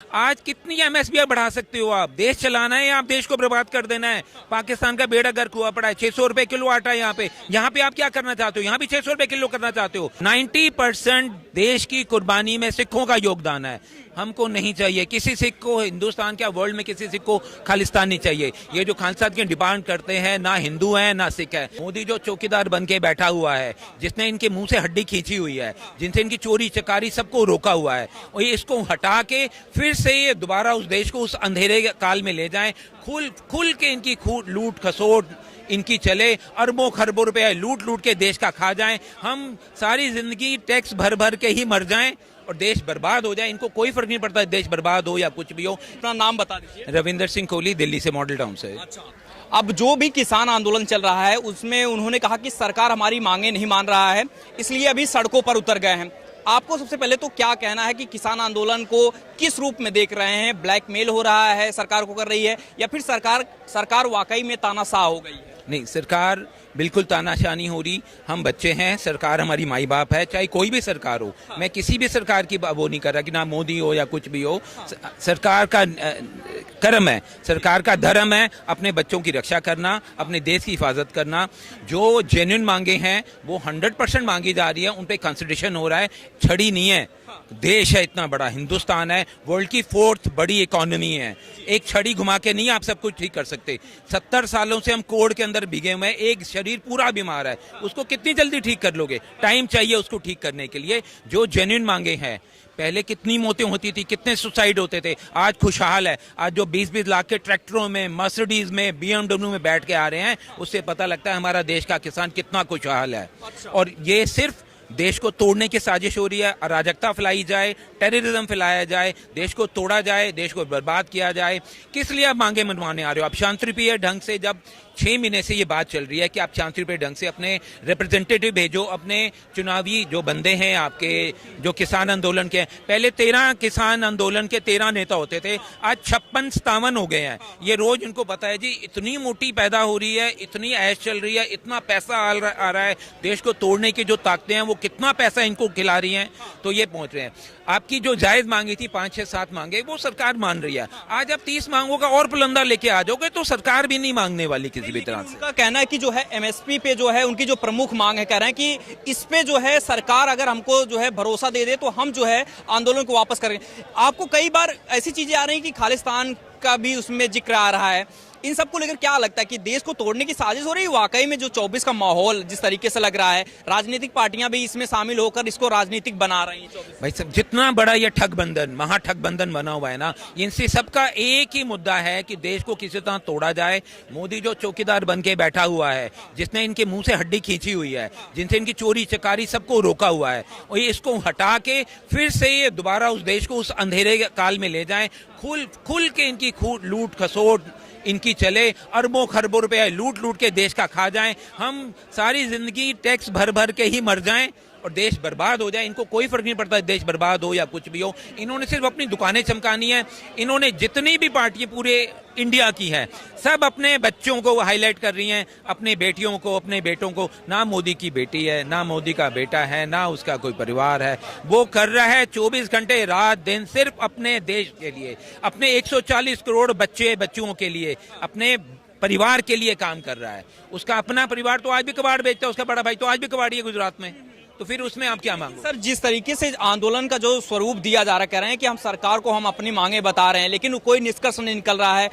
आज कितनी एमएसपी बढ़ा सकते हो आप? देश चलाना है या आप देश को बर्बाद कर देना है? पाकिस्तान का बेड़ा गर्क हुआ पड़ा है। 600 रुपए किलो आटा है यहाँ पे आप क्या करना चाहते हो? यहाँ भी 600 रुपए किलो करना चाहते हो। 90% देश की कुर्बानी में सिखों का योगदान है। हमको नहीं चाहिए किसी सिख को हिंदुस्तान क्या वर्ल्ड में किसी सिख को खालिस्तान नहीं चाहिए। ये जो खालिस्तान की डिमांड करते हैं, ना हिंदू है ना सिख है। मोदी जो चौकीदार बन के बैठा हुआ है, जिसने इनके मुंह से हड्डी खींची हुई है, जिनसे इनकी चोरी चकारी सबको रोका हुआ है, और ये इसको हटा के फिर से ये दोबारा उस देश को उस अंधेरे काल में ले जाएं। खुल के इनकी लूट खसोट इनकी चले, अरबों खरबों रुपए लूट लूट के देश का खा जाएं। हम सारी जिंदगी टैक्स भर भर के ही मर जाएं और देश बर्बाद हो जाए। इनको कोई फर्क नहीं पड़ता देश बर्बाद हो या कुछ भी हो। अपना नाम बता दीजिए। रविंदर सिंह कोहली, दिल्ली से, मॉडल टाउन से। अच्छा, अब जो भी किसान आंदोलन चल रहा है उसमें उन्होंने कहा कि सरकार हमारी मांगे नहीं मान रहा है, इसलिए अभी सड़कों पर उतर गए हैं। आपको सबसे पहले तो क्या कहना है कि किसान आंदोलन को किस रूप में देख रहे हैं? ब्लैकमेल हो रहा है, सरकार को कर रही है, या फिर सरकार वाकई में तानाशाह हो गई है? नहीं, सरकार बिल्कुल तानाशाह नहीं हो रही। हम बच्चे हैं, सरकार हमारी माई बाप है, चाहे कोई भी सरकार हो। मैं किसी भी सरकार की वो नहीं कर रहा कि ना मोदी हो या कुछ भी हो। सरकार का कर्म है, सरकार का धर्म है अपने बच्चों की रक्षा करना, अपने देश की हिफाजत करना। जो जेन्युइन मांगे हैं वो 100% मांगी जा रही है, उन पे कंसिडरेशन हो रहा है। छड़ी नहीं है, देश है इतना बड़ा, हिंदुस्तान है, वर्ल्ड की 4th बड़ी इकोनॉमी है। एक छड़ी घुमा के नहीं आप सब कुछ ठीक कर सकते। 70 सालों से हम कोड के अंदर भीगे हुए हैं। एक शरीर पूरा बीमार है, उसको कितनी जल्दी ठीक कर लोगे? टाइम चाहिए उसको ठीक करने के लिए। जो जेन्युइन मांगे हैं, पहले कितनी मौतें होती थी, कितने सुसाइड होते थे, आज खुशहाल है। आज जो 20-20 लाख के ट्रैक्टरों में, मर्सिडीज में, BMW में बैठ के आ रहे हैं, उससे पता लगता है हमारा देश का किसान कितना खुशहाल है। और ये सिर्फ देश को तोड़ने की साजिश हो रही है। अराजकता फैलाई जाए, टेररिज्म फैलाया जाए, देश को तोड़ा जाए, देश को बर्बाद किया जाए। किस लिए आप मांगे मनवाने आ रहे हो? आप शांतिप्रिय ढंग से, जब 6 महीने से ये बात चल रही है कि आप शांतिप्रिय ढंग से अपने रिप्रेजेंटेटिव भेजो, अपने चुनावी जो बंदे हैं आपके, जो किसान आंदोलन के। पहले 13 किसान आंदोलन के 13 नेता होते थे, आज 56-57 हो गए हैं। ये रोज इनको पता है जी, इतनी मोटी पैदा हो रही है, इतनी ऐश चल रही है, इतना पैसा आ रहा है, देश को तोड़ने की जो ताकतें हैं वो कितना पैसा इनको खिला रही हैं, तो ये पहुंच रहे हैं। आपकी जो जायज मांगी थी 5-6-7 मांगे, वो सरकार मान रही है। आज आप 30 मांगों का और पुलंदा लेके आ जाओगे तो सरकार भी नहीं मांगने वाली किसी भी तरह से। उनका कहना है कि जो है एमएसपी पे जो है उनकी जो प्रमुख मांग है, कह रहे हैं कि इस पे जो है सरकार अगर हमको जो है भरोसा दे दे तो हम जो है आंदोलन को वापस करेंगे। आपको कई बार ऐसी चीजें आ रही हैं कि खालिस्तान का भी उसमें जिक्र आ रहा है। इन सबको लेकर क्या लगता है कि देश को तोड़ने की साजिश हो रही है? वाकई में जो 24 का माहौल जिस तरीके से लग रहा है, राजनीतिक पार्टियां भी इसमें शामिल होकर इसको राजनीतिक बना रही हैं। भाई सब, जितना बड़ा ये ठगबंधन, महाठगबंधन बना हुआ है ना, इनसे सबका एक ही मुद्दा है कि देश को किसी तरह तोड़ा जाए। मोदी जो चौकीदार बन के बैठा हुआ है, जिसने इनके मुंह से हड्डी खींची हुई है, जिनसे इनकी चोरी चकारी सबको रोका हुआ है, और ये इसको हटा के फिर से ये दोबारा उस देश को उस अंधेरे काल में ले जाएं। खुल के इनकी लूट खसोट इनकी चले, अरबों खरबों रुपए लूट लूट के देश का खा जाएं। हम सारी जिंदगी टैक्स भर भर के ही मर जाएं और देश बर्बाद हो जाए। इनको कोई फर्क नहीं पड़ता देश बर्बाद हो या कुछ भी हो। इन्होंने सिर्फ अपनी दुकानें चमकानी है। इन्होंने जितनी भी पार्टियां पूरे इंडिया की है, सब अपने बच्चों को हाईलाइट कर रही हैं, अपने बेटियों को, अपने बेटों को। ना मोदी की बेटी है, ना मोदी का बेटा है, ना उसका कोई परिवार है। वो कर रहा है 24 घंटे रात दिन सिर्फ अपने देश के लिए, अपने 140 करोड़ बच्चों के लिए, अपने परिवार के लिए काम कर रहा है। उसका अपना परिवार तो आज भी कबाड़ बेचता है, उसका बड़ा भाई तो आज भी कबाड़ी है गुजरात में। तो फिर उसमें आप क्या मांगो? सर, जिस तरीके से आंदोलन का जो स्वरूप दिया जा रहा है, कह रहे हैं कि हम सरकार को हम अपनी मांगे बता रहे हैं, लेकिन कोई निष्कर्ष नहीं निकल रहा है।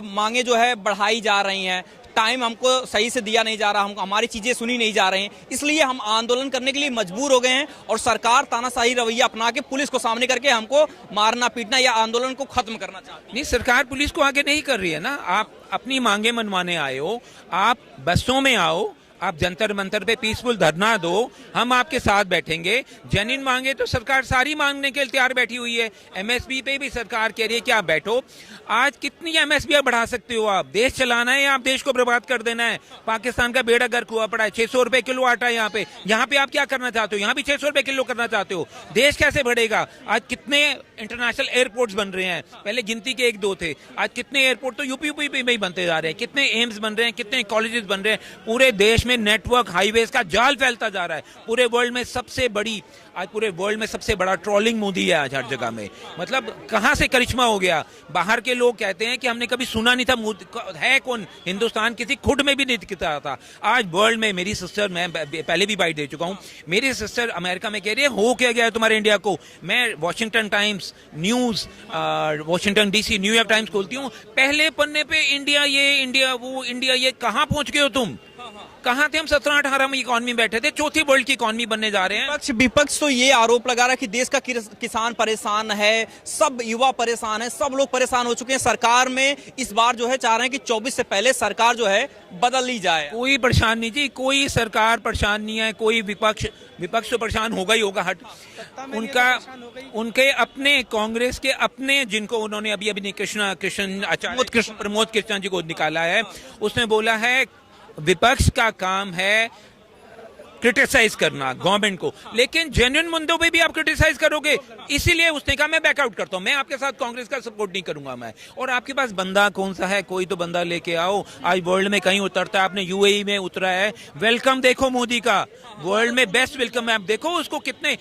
मांगे जो है बढ़ाई जा रही हैं, टाइम हमको सही से दिया नहीं जा रहा, हमको हमारी चीजें सुनी नहीं जा रही हैं, इसलिए हम आंदोलन करने के लिए मजबूर हो गए हैं। और सरकार तानाशाही रवैया अपना के पुलिस को सामने करके हमको मारना पीटना या आंदोलन को खत्म करना चाहती है। नहीं, सरकार पुलिस को आगे नहीं कर रही है ना। आप अपनी मांगे मनवाने आए हो, आप बसों में आओ, आप जंतर मंतर पे पीसफुल धरना दो, हम आपके साथ बैठेंगे। जेन्युइन मांगे तो सरकार सारी मांगने के लिए तैयार बैठी हुई है। एमएसपी पे भी सरकार कह रही है कि आप बैठो। आज कितनी एमएसपी बढ़ा सकते हो आप? देश चलाना है या आप देश को बर्बाद कर देना है? पाकिस्तान का बेड़ा गर्क हुआ पड़ा है। 600 रुपए किलो आटा है यहाँ पे आप क्या करना चाहते हो? यहाँ भी 600 रुपए किलो करना चाहते हो। देश कैसे बढ़ेगा? आज कितने इंटरनेशनल एयरपोर्ट्स बन रहे हैं, पहले गिनती के 1-2 थे, आज कितने एयरपोर्ट तो यूपी में ही बनते जा रहे हैं। कितने एम्स बन रहे हैं, कितने कॉलेजेस बन रहे हैं, पूरे देश में नेटवर्क हाईवेज का जाल फैलता जा रहा है। पूरे वर्ल्ड में सबसे बड़ी, आज पूरे वर्ल्ड में सबसे बड़ा ट्रोलिंग मोदी है आज हर जगह में। मतलब कहाँ से करिश्मा हो गया। बाहर के लोग कहते हैं कि हमने कभी सुना नहीं था मोदी है कौन, हिंदुस्तान किसी खुद में भी नहीं दिखता था। आज वर्ल्ड में मेरी सिस्टर, मैं पहले भी बाइट दे चुका हूँ, मेरी सिस्टर अमेरिका में कह रही है हो क्या गया तुम्हारे इंडिया को। मैं Washington times news, Washington DC, New York times खोलती हूँ, पहले पन्ने पे इंडिया ये, इंडिया वो, इंडिया ये। कहाँ पहुंच गए हो तुम? कहाँ थे हम 17-18 में इकोनॉमी बैठे थे, चौथी वर्ल्ड की इकोनॉमी बनने जा रहे हैं। विपक्ष तो ये आरोप लगा रहा है कि देश का किसान परेशान है, सब युवा परेशान है, सब लोग परेशान हो चुके हैं। सरकार में इस बार जो है चाह रहे हैं कि 24 से पहले सरकार जो है बदल ली जाए। कोई परेशान नहीं जी, कोई सरकार परेशान नहीं है, कोई विपक्ष तो परेशान होगा ही होगा। उनके अपने कांग्रेस के अपने, जिनको उन्होंने अभी कृष्ण आचार्य, प्रमोद कृष्ण जी को निकाला है, उसने बोला है विपक्ष का काम है क्रिटिसाइज करना गवर्नमेंट को, लेकिन जेन्युइन मुद्दों पे भी आप क्रिटिसाइज करोगे। इसीलिए उसने कहा मैं बैकआउट करता हूं, मैं आपके साथ कांग्रेस का सपोर्ट नहीं करूंगा मैं। और आपके पास बंदा कौन सा है? कोई तो बंदा लेके आओ। आज वर्ल्ड में कहीं उतरता है, आपने यूएई में उतरा है, वेलकम देखो मोदी का, वर्ल्ड में बेस्ट वेलकम है। आप देखो उसको कितने,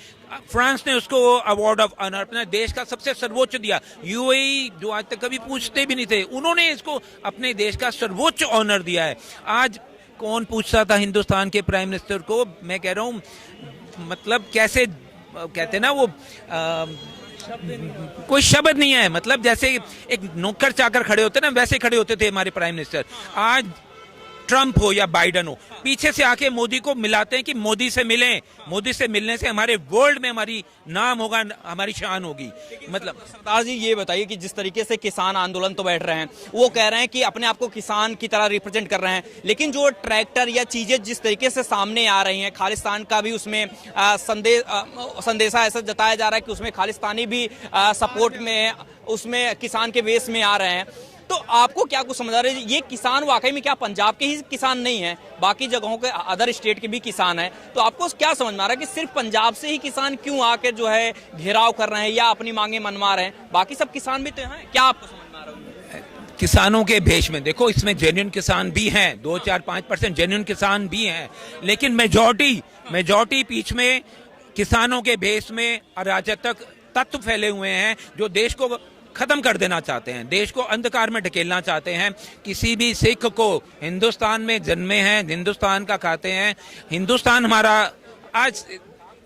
फ्रांस ने उसको अवार्ड ऑफ ऑनर, अपने देश का सबसे सर्वोच्च दिया। यूएई जो आज तक कभी पूछते भी नहीं थे, उन्होंने इसको अपने देश का सर्वोच्च ऑनर दिया है। आज कौन पूछता था हिंदुस्तान के प्राइम मिनिस्टर को? मैं कह रहा हूं, मतलब कैसे कहते हैं ना वो, कोई शब्द नहीं है। मतलब जैसे एक नौकर चाकर खड़े होते ना, वैसे खड़े होते थे हमारे प्राइम मिनिस्टर। आज ट्रंप हो या बाइडन हो, पीछे से आके मोदी को मिलाते हैं कि मोदी से मिलें, मोदी से मिलने से हमारे वर्ल्ड में हमारी नाम होगा, हमारी शान होगी। मतलब सरदार जी ये बताइए कि जिस तरीके से किसान आंदोलन तो बैठ रहे हैं, वो कह रहे हैं कि अपने आप को किसान की तरह रिप्रेजेंट कर रहे हैं, लेकिन जो ट्रैक्टर या चीजें जिस तरीके से सामने आ रही हैं, खालिस्तान का भी उसमें संदेशा ऐसा जताया जा रहा है कि उसमें खालिस्तानी भी सपोर्ट में, उसमें किसान के वेश में आ रहे हैं। तो आपको क्या कुछ समझ आ रहा है? ये किसान वाकई में क्या पंजाब के ही किसान नहीं है, बाकी जगहों के अदर स्टेट के भी किसान हैं? तो आपको क्या समझ में आ रहा है कि सिर्फ पंजाब से ही किसान क्यों आके जो है घेराव कर रहे हैं या अपनी मांगे मनवा रहे हैं? बाकी सब किसान भी तो हैं, क्या आपको समझ में आ रहा है? किसानों के भेष में देखो, इसमें जेन्युइन किसान भी हैं, 2-4-5% जेन्युइन किसान भी हैं, लेकिन मेजॉरिटी बीच में किसानों के भेष में अराजकता तत्व फैले हुए हैं जो देश को खत्म कर देना चाहते हैं, देश को अंधकार में ढकेलना चाहते हैं। किसी भी सिख को, हिंदुस्तान में जन्मे हैं, हिंदुस्तान का खाते हैं, हिंदुस्तान हमारा, आज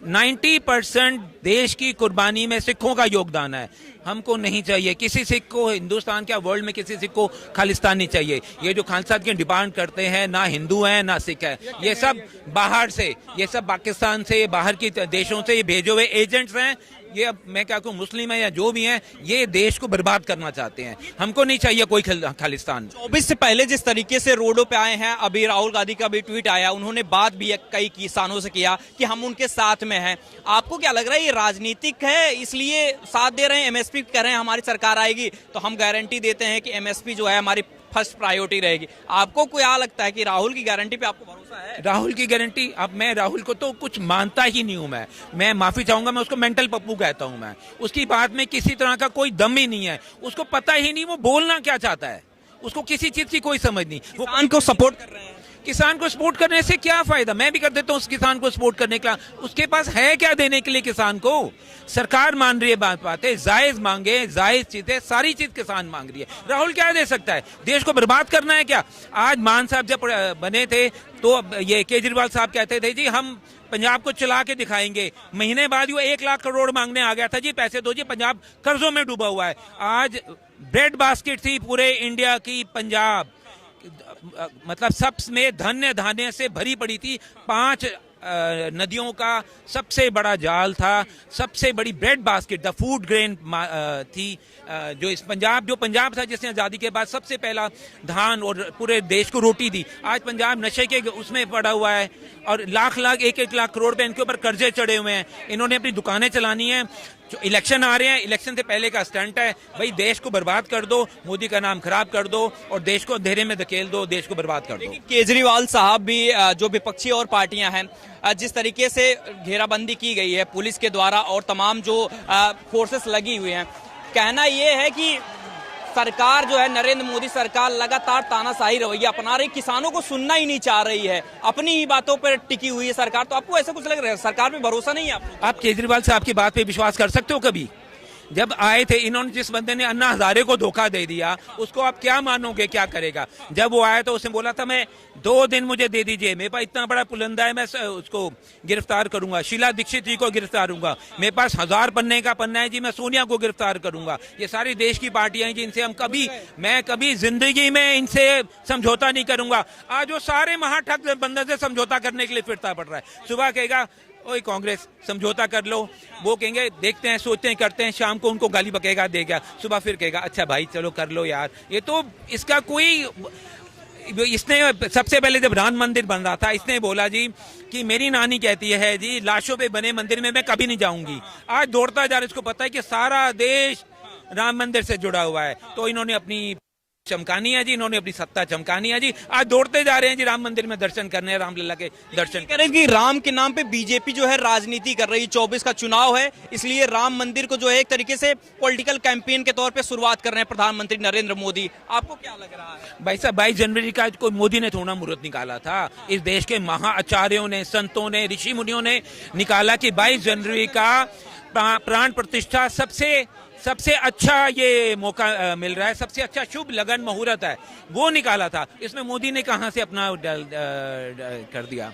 90% देश की कुर्बानी में सिखों का योगदान है। हमको नहीं चाहिए किसी सिख को, हिंदुस्तान क्या वर्ल्ड में किसी सिख को खालिस्तान नहीं चाहिए। ये जो खालसा की डिमांड करते हैं, ना हिंदू हैं ना सिख है, ये सब बाहर से, ये सब पाकिस्तान से, बाहर के देशों से ये भेजे हुए एजेंट्स हैं। ये अब मैं क्या कहूँ, मुस्लिम है या जो भी हैं, ये देश को बर्बाद करना चाहते हैं। हमको नहीं चाहिए कोई खालिस्तान। 24 से पहले जिस तरीके से रोडों पे आए हैं, अभी राहुल गांधी का भी ट्वीट आया, उन्होंने बात भी कई किसानों से किया कि हम उनके साथ में हैं। आपको क्या लग रहा है, ये राजनीतिक है इसलिए साथ दे रहे हैं? एमएसपी कह रहे हैं हमारी सरकार आएगी तो हम गारंटी देते हैं कि एमएसपी जो है हमारी फर्स्ट प्रायोरिटी रहेगी। आपको क्या लगता है कि राहुल की गारंटी पे आपको भरोसा है? राहुल की गारंटी, अब मैं राहुल को तो कुछ मानता ही नहीं हूं। मैं माफी चाहूंगा, मैं उसको मेंटल पप्पू कहता हूं। मैं उसकी बात में किसी तरह का कोई दम ही नहीं है, उसको पता ही नहीं वो बोलना क्या चाहता है, उसको किसी चीज की कोई समझ नहीं। वो किसान को सपोर्ट कर रहे हैं, किसान को सपोर्ट करने से क्या फायदा? मैं भी कर देता हूँ उस किसान को सपोर्ट करने का, उसके पास है क्या देने के लिए किसान को? सरकार मान रही है बातें, जायज मांगे, जायज चीजें, सारी चीज किसान मांग रही है। राहुल क्या दे सकता है? देश को बर्बाद करना है क्या? आज मान साहब जब बने थे तो ये केजरीवाल साहब कहते थे जी हम पंजाब को चला के दिखाएंगे, महीने बाद वो 1 लाख करोड़ मांगने आ गया था, जी पैसे दो जी, पंजाब कर्जों में डूबा हुआ है। आज ब्रेड बास्केट थी पूरे इंडिया की पंजाब, मतलब सब में धन्य धान्य से भरी पड़ी थी। 5 नदियों का सबसे बड़ा जाल था, सबसे बड़ी bread basket, the food grain थी जो इस पंजाब था जिसने आज़ादी के बाद सबसे पहला धान और पूरे देश को रोटी दी। आज पंजाब नशे के उसमें पड़ा हुआ है और लाख 1-1 लाख करोड़ पे इनके ऊपर कर्जे चढ़े हुए हैं। इन्होंने अपनी दुकानें चलानी है। जो इलेक्शन आ रहे हैं, इलेक्शन से पहले का स्टंट है, भाई देश को बर्बाद कर दो, मोदी का नाम खराब कर दो और देश को अंधेरे में धकेल दो, देश को बर्बाद कर दो। केजरीवाल साहब भी, जो विपक्षी और पार्टियां हैं, जिस तरीके से घेराबंदी की गई है पुलिस के द्वारा और तमाम जो फोर्सेस लगी हुई हैं, कहना यह है कि सरकार जो है नरेंद्र मोदी सरकार लगातार तानाशाही रवैया अपना रही, किसानों को सुनना ही नहीं चाह रही है, अपनी ही बातों पर टिकी हुई है सरकार। तो आपको ऐसा कुछ लग रहा है सरकार पे भरोसा नहीं है आपको? आप केजरीवाल साहब की बात पे विश्वास कर सकते हो कभी? जब आए थे इन्होंने, जिस बंदे ने अन्ना हजारे को धोखा दे दिया, उसको आप क्या मानोगे क्या करेगा? जब वो आया तो उसने बोला था मैं 2 दिन मुझे दे दीजिए, मेरे पास इतना बड़ा पुलंदा है, मैं उसको गिरफ्तार करूंगा, शीला दीक्षित जी को गिरफ्तार करूंगा, मेरे पास 1000 पन्ने का पन्ना है जी, मैं सोनिया को गिरफ्तार करूंगा। ये सारी देश की पार्टियां हैं जी, इनसे हम मैं कभी जिंदगी में इनसे समझौता नहीं करूंगा। आज वो सारे महाठग बंदे से समझौता करने के लिए फिरता पड़ रहा है। सुबह कहेगा ओए कांग्रेस समझौता कर लो, वो कहेंगे देखते हैं, सोचते हैं, करते हैं, शाम को उनको गाली बकेगा देगा, सुबह फिर कहेगा अच्छा भाई चलो कर लो यार। ये तो इसका कोई, इसने सबसे पहले जब राम मंदिर बन रहा था इसने बोला जी कि मेरी नानी कहती है जी लाशों पे बने मंदिर में मैं कभी नहीं जाऊंगी। आज दौड़ता जा रहा है, इसको पता है कि सारा देश राम मंदिर से जुड़ा हुआ है, तो इन्होंने अपनी चमकानी है जी, इन्होंने अपनी सत्ता चमकानी है जी। आज दौड़ते जा रहे हैं जी राम मंदिर में दर्शन करने, रामलला के दर्शन कह रहे हैं कि राम के नाम पे बीजेपी जो है राजनीति कर रही है, 24 का चुनाव है, इसलिए राम मंदिर को जो है एक तरीके से पॉलिटिकल कैंपेन के तौर पे शुरुआत कर रहे हैं प्रधानमंत्री नरेंद्र मोदी। आपको क्या लग रहा है? भाई साहब 22 जनवरी का कोई मोदी ने थोड़ा मुहूर्त निकाला था, इस देश के महाआचार्यों ने, संतों ने, ऋषि मुनियों ने निकाला कि 22 जनवरी का प्राण प्रतिष्ठा सबसे अच्छा ये मौका मिल रहा है, सबसे अच्छा शुभ लगन मुहूर्त है, वो निकाला था। इसमें मोदी ने कहां से अपना कर दिया?